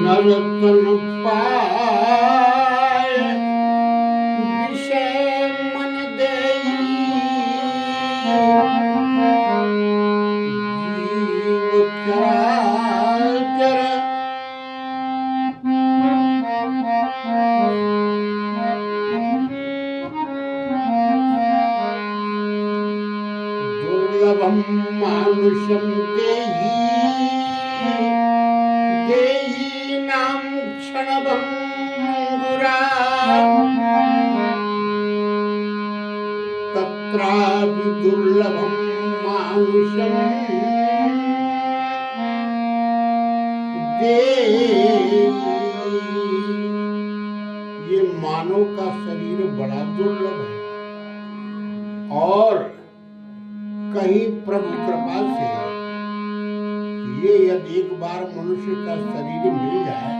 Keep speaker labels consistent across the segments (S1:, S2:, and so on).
S1: नरतन पाय विषय मन देई, जीव चराचर दुर्लभम मानुषम देहि, देहि नाम क्षणभंगुरा, तत्रापि दुर्लभम मानुषम देहि। ये मानव का शरीर बड़ा दुर्लभ है और कहीं प्रभु कृपा से ये यदि एक बार मनुष्य का शरीर मिल जाए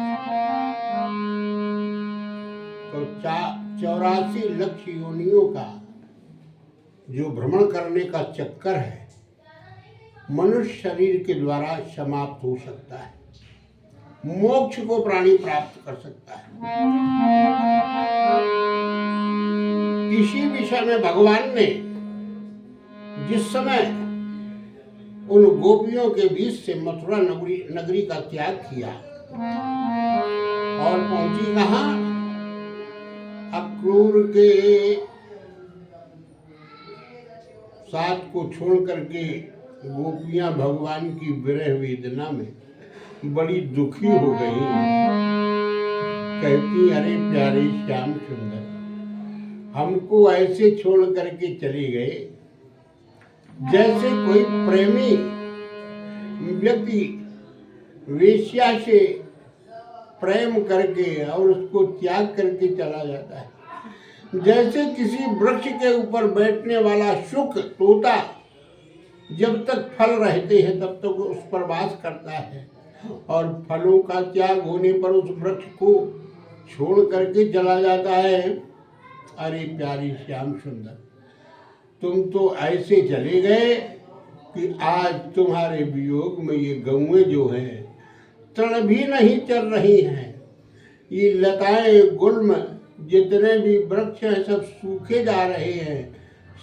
S1: तो 84 लाख योनियों का जो भ्रमण करने का चक्कर है मनुष्य शरीर के द्वारा समाप्त हो सकता है, मोक्ष को प्राणी प्राप्त कर सकता है। इसी विषय में भगवान ने जिस समय उन गोपियों के बीच से मथुरा नगरी का त्याग किया और पहुंची कहां? अक्रूर के साथ को छोड़ करके गोपियां भगवान की विरह वेदना में बड़ी दुखी हो गई। कहती, अरे प्यारे श्याम सुंदर, हमको ऐसे छोड़ करके चले गए जैसे कोई प्रेमी व्यक्ति वेश्या से प्रेम करके और उसको त्याग करके चला जाता है। जैसे किसी वृक्ष के ऊपर बैठने वाला शुक तोता जब तक फल रहते हैं तब तक उस पर वास करता है और फलों का त्याग होने पर उस वृक्ष को छोड़ करके चला जाता है। अरे प्यारी श्याम सुंदर, तुम तो ऐसे चले गए कि आज तुम्हारे वियोग में ये गौएं जो हैं तृण भी नहीं चल रही हैं। ये लताएं गुल्म जितने भी वृक्ष हैं सब सूखे जा रहे हैं,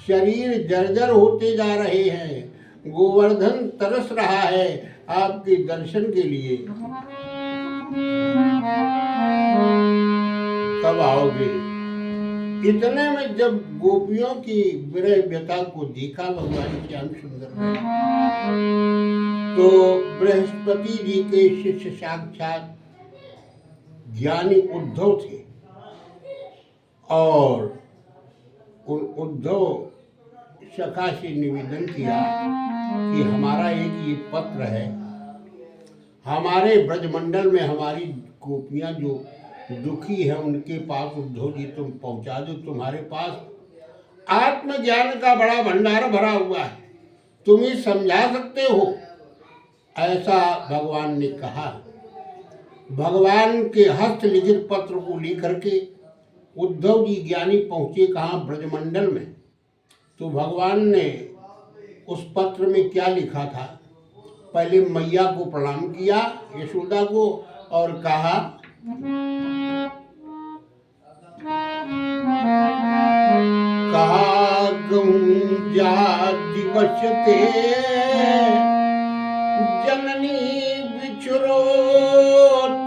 S1: शरीर जर्जर होते जा रहे हैं, गोवर्धन तरस रहा है आपके दर्शन के लिए। कब आओगे? इतने में जब गोपियों की विरह व्यथा को देखा भगवान श्याम सुंदर ने, तो बृहस्पति जी के शिष्य साक्षात ज्ञानी उद्धव थे और उन उद्धव सखा से निवेदन किया कि हमारा एक ये पत्र है, हमारे ब्रजमंडल में हमारी गोपियां जो दुखी है उनके पास उद्धव जी तुम पहुंचा दो। तुम्हारे पास आत्मज्ञान का बड़ा भंडार भरा हुआ है, तुम ही समझा सकते हो। ऐसा भगवान ने कहा। भगवान के हस्त लिखित पत्र को लेकर के उद्धव जी ज्ञानी पहुंचे कहाँ? ब्रजमंडल में। तो भगवान ने उस पत्र में क्या लिखा था? पहले मैया को प्रणाम किया, यशोदा को, और कहा गहूं जा दिवस ते जननी बिछुरो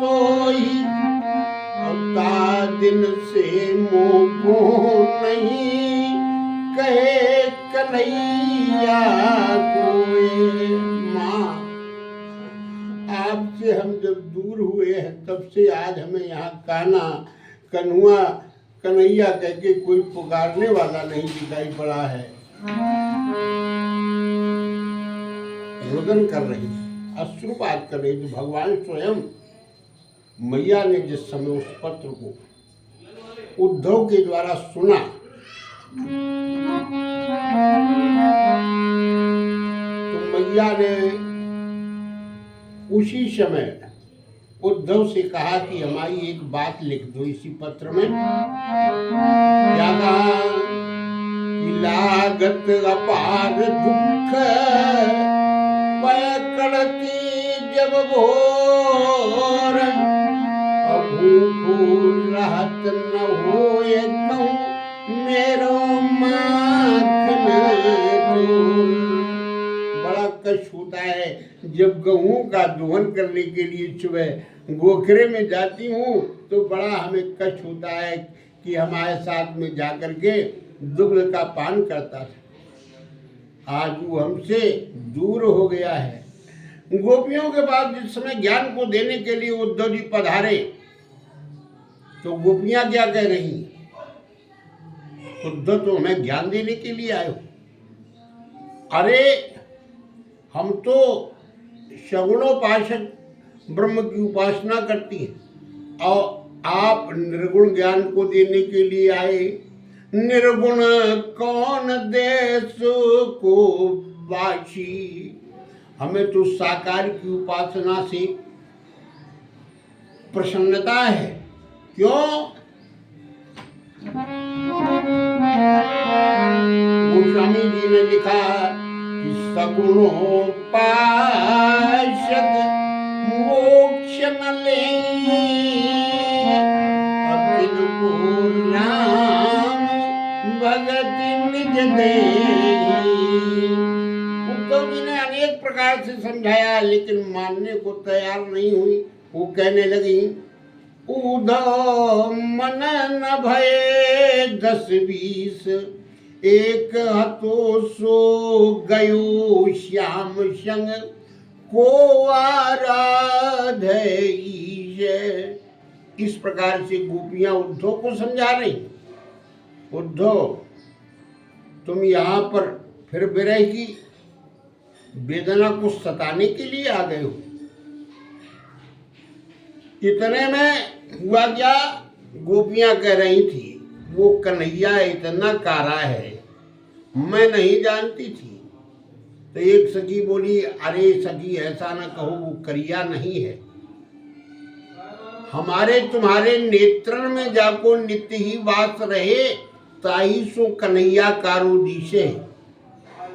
S1: तो ही अवता दिन से मोको नहीं कहे कन्हैया कोई। माँ, आपसे हम जब दूर हुए हैं तब से आज हमें यहाँ कान्हा, कन्हुआ, कन्हैया कह के कोई पुकारने वाला नहीं दिखाई पड़ा है। रुदन कर रही थी, अश्रुपात कर रही थी। भगवान स्वयं मैया ने जिस समय उस पत्र को उद्धव के द्वारा सुना, तो मैया ने उसी समय उद्धव से कहा कि हमारी एक बात लिख दो इसी पत्र में। क्या कहा कि लागत अपार दुख पकड़ती जब भोर, भूख रहत न होए कहूँ मेरो माखन चोर। बड़ा कष्ट होता है जब गेहूं का दोहन करने के लिए सुबह गोखरे में जाती हूँ तो बड़ा हमें कष्ट होता है कि हमारे साथ में जाकर के दुग्ध का पान करता था, आज वो हमसे दूर हो गया है। गोपियों के बाद जिस समय ज्ञान को देने के लिए उद्धव जी पधारे तो गोपियां क्या कह रही, उद्धव तो हमें ज्ञान देने के लिए आए हो। अरे हम तो सगुणोपासक ब्रह्म की उपासना करती हैं और आप निर्गुण ज्ञान को देने के लिए आए। निर्गुण कौन देश को वासी, हमें तो साकार की उपासना से प्रसन्नता है। क्यों? गोस्वामी जी ने लिखा कि सगुणोपासक मोक्ष न लेंगे, अखिल को राम भगति निज देहि। उद्धव जी ने अनेक प्रकार से समझाया लेकिन मानने को तैयार नहीं हुई। वो कहने लगी, उद्धव मन न भये 10-20, एक हतो सो गयो श्याम संग को आराधे। इस प्रकार से गोपियां उद्धव को समझा रही, उद्धव तुम यहाँ पर फिर विरह की वेदना को सताने के लिए आ गए हो। इतने में हुआ क्या, गोपियां कह रही थी वो कन्हैया इतना कारा है मैं नहीं जानती थी। तो एक सखी बोली, अरे सखी ऐसा ना कहो, वो करिया नहीं है, हमारे तुम्हारे नेत्रन में जाको नित्य ही वास रहे, ताई सो कन्हैया कारो दिशे।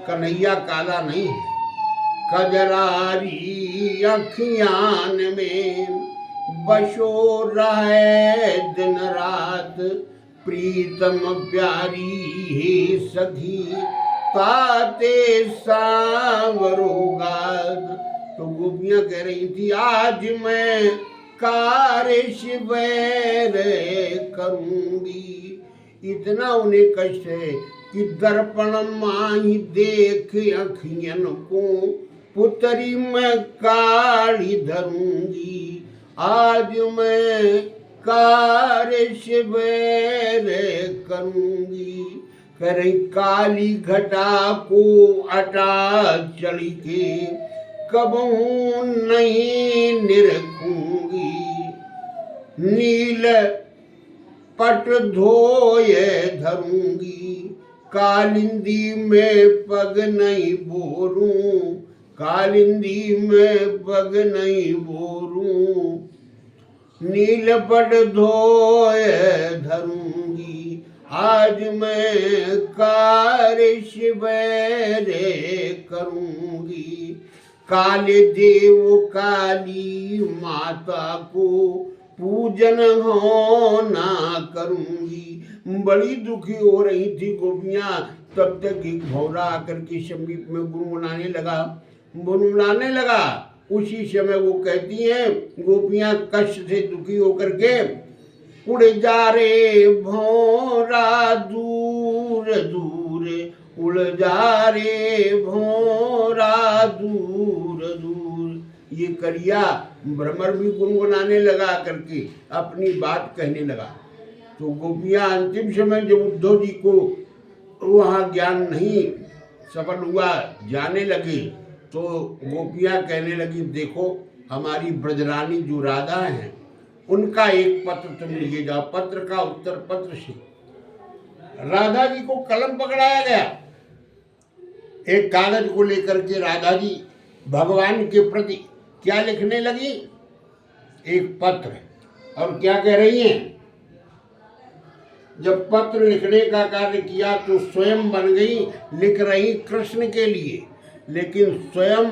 S1: कन्हैया काला नहीं है, कजरारी अखियान में बसो रहे दिन रात, प्रीतम प्यारी हे सखी ताते सांवरोगाद। तो गोपियां कह रही थी आज मैं कार्य शिवैर करूंगी। इतना उन्हें कष्ट है कि दर्पण माही देख अखियन को, पुतरी मैं काढ़ी धरूंगी। आज मैं कार्य शिवैर करूंगी। करे काली घटा को अटा चली के, कबहू नहीं निरखूंगी। नील पट धोए धरूंगी, कालिंदी में पग नहीं बोरूं। कालिंदी में पग नहीं बोरूं, नील पट धोए धरूंगी। आज मैं कार्य शिवैर करूंगी। काले देव काली माता को पूजन होना करूंगी। बड़ी दुखी हो रही थी गोपियां। तब तक एक भौरा आकर के समीप में गुनगुनाने लगा। उसी समय वो कहती हैं गोपियां कष्ट से दुखी होकर के, उड़ जा रे भौरा दूर दूर, उड़ जा रे भौरा दूर दूर। ये करिया भ्रमर भी गुनगुनाने लगा करके अपनी बात कहने लगा। तो गोपियां अंतिम समय जब उद्धव जी को वहाँ ज्ञान नहीं सफल हुआ, जाने लगे, तो गोपियाँ कहने लगी, देखो हमारी ब्रजरानी जो राधा हैं उनका एक पत्र तुम लिए जाओ। पत्र का उत्तर पत्र से राधा जी को कलम पकड़ाया गया। एक कागज को लेकर के राधा जी भगवान के प्रति क्या लिखने लगी, एक पत्र। और क्या कह रही हैं, जब पत्र लिखने का कार्य किया तो स्वयं बन गई, लिख रही कृष्ण के लिए, लेकिन स्वयं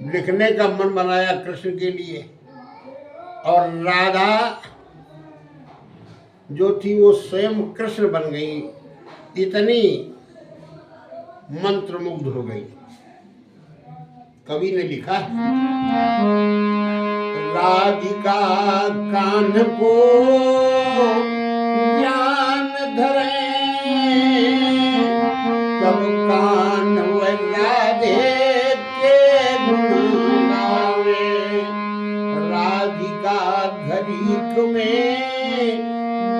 S1: लिखने का मन बनाया कृष्ण के लिए। और राधा जो थी वो स्वयं कृष्ण बन गई, इतनी मंत्रमुग्ध हो गई। कवि ने लिखा, राधिका कान को ज्ञान धरे, तब कान व राधे के गुण गावे। राधिका घरीक में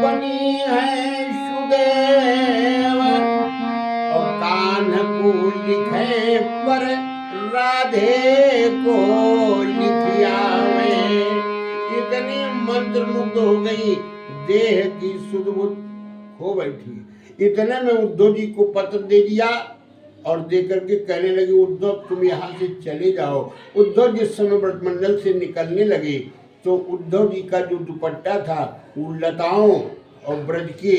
S1: बनी है सुदेव, और कान को लिखे पर राधे को लिखियावे। इतनी मंत्रमुग्ध हो गई, देह की सुध बुध हो बैठी। इतने में उद्धव जी को पत्र दे दिया और दे करके कहने लगे, उद्धव तुम यहाँ से चले जाओ। उद्धव जिस समय ब्रजमंडल से निकलने लगे तो उद्धव जी का जो दुपट्टा था वो लताओं और ब्रज के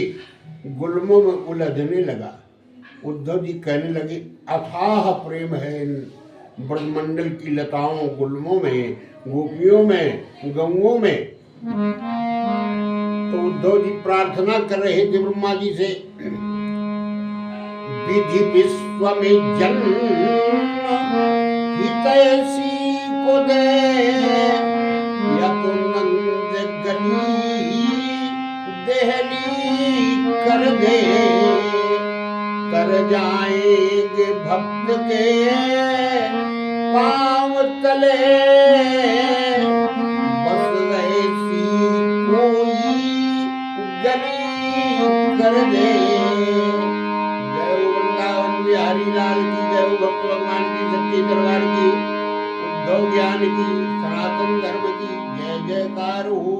S1: गुल्मों में उलझने लगा। उद्धव जी कहने लगे, अथाह प्रेम है ब्रजमंडल की लताओं गुल्मों में, गोपियों में, गौओं में। तो उद्धव जी प्रार्थना कर रहे थे ब्रह्मा जी से, विधि विश्व में जन्म हितैषी को दे, या तो नंद गली देहली कर दे, कर जाएंगे भक्त के पांव तले, बस ऐसी कोई गली कर दे। जय हो वृंदावन बिहारी लाल की, जय हो भक्त भगवान की, सच्चे दरबार की, उद्धव ज्ञान की, सनातन धर्म की जय जयकार हो।